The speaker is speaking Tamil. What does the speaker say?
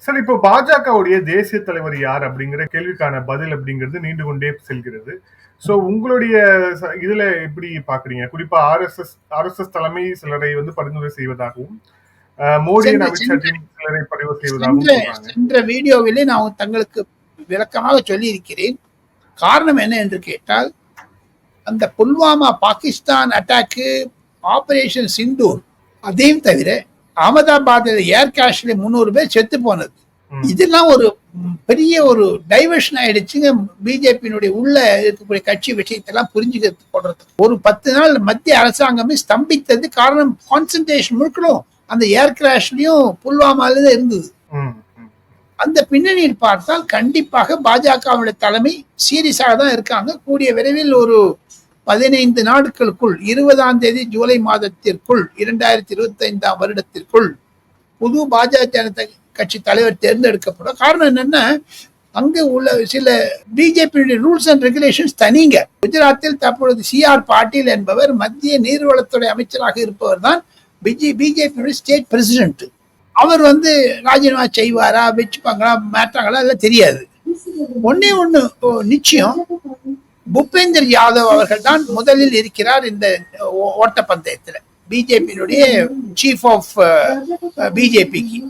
சரி, இப்போ பாஜகவுடைய தேசிய தலைவர் யார் அப்படிங்கிற கேள்விக்கான பதில் அப்படிங்கிறது நீண்டு கொண்டே செல்கிறது. சோ உங்களுடைய இதுல எப்படி பாக்குறீங்க? குறிப்பா ஆர்எஸ்எஸ் தலைமை சிலரை வந்து பரிந்துரை செய்வதாகவும், மோடியின் சென்ற அமித்ஷாஜின் சிலரை பதிவு சென்ற செய்வதாகவும் சொல்றாங்க. சென்ற வீடியோவிலே நான் தங்களுக்கு விளக்கமாக சொல்லி இருக்கிறேன். காரணம் என்ன என்று கேட்டால், அந்த புல்வாமா பாகிஸ்தான் அட்டாக்கு, ஆபரேஷன் சிந்தூர், அதையும் தவிர அகமதாபாத்தில் ஏர் கிராஷ்ல 300 பேர் செத்து போனது. இதெல்லாம் ஒரு பெரிய ஒரு டைவர்ஷன் ஆயிடுச்சுங்க. பிஜேபியினுடைய உள்ள இருக்கக்கூடிய கட்சி விஷயத்தெல்லாம் புரிஞ்சுக்கிறது போடுறது. ஒரு 10 நாள் மத்திய அரசாங்கமே ஸ்தம்பித்தது காரணம் கான்சன்ட்ரேஷன் முழுக்கணும் அந்த ஏர் கிராஷ்லயும் புல்வாமால தான் இருந்தது. அந்த பின்னணியில் பார்த்தால் கண்டிப்பாக பாஜகவுடைய தலைமை சீரியஸாக தான் இருக்காங்க. கூடிய விரைவில் ஒரு 15 நாட்களுக்குள் 20ஆம் தேதி ஜூலை மாதத்திற்குள் 2025ஆம் வருடத்திற்குள் புது பாஜக ஜனதா கட்சி தலைவர் தேர்ந்தெடுக்கப்படும். காரணம் என்னன்னா, அங்கு உள்ள சில பிஜேபியுடைய ரூல்ஸ் அண்ட் ரெகுலேஷன்ஸ் தனிங்க. குஜராத்தில் தற்பொழுது CR பாட்டீல் என்பவர் மத்திய நீர்வளத்துறை அமைச்சராக இருப்பவர் தான் பிஜேபியுடைய ஸ்டேட் பிரசிடென்ட். அவர் வந்து ராஜினாமா செய்வாரா, வச்சுப்பாங்களா, மாற்றாங்களா எல்லாம் தெரியாது. ஒன்னே ஒண்ணு நிச்சயம், பூபேந்தர் யாதவ் அவர்கள் தான் முதலில் இருக்கிறார் இந்த ஓட்டப்பந்தயத்தில், பிஜேபியினுடைய சீஃப் ஆஃப் பிஜேபிக்கு.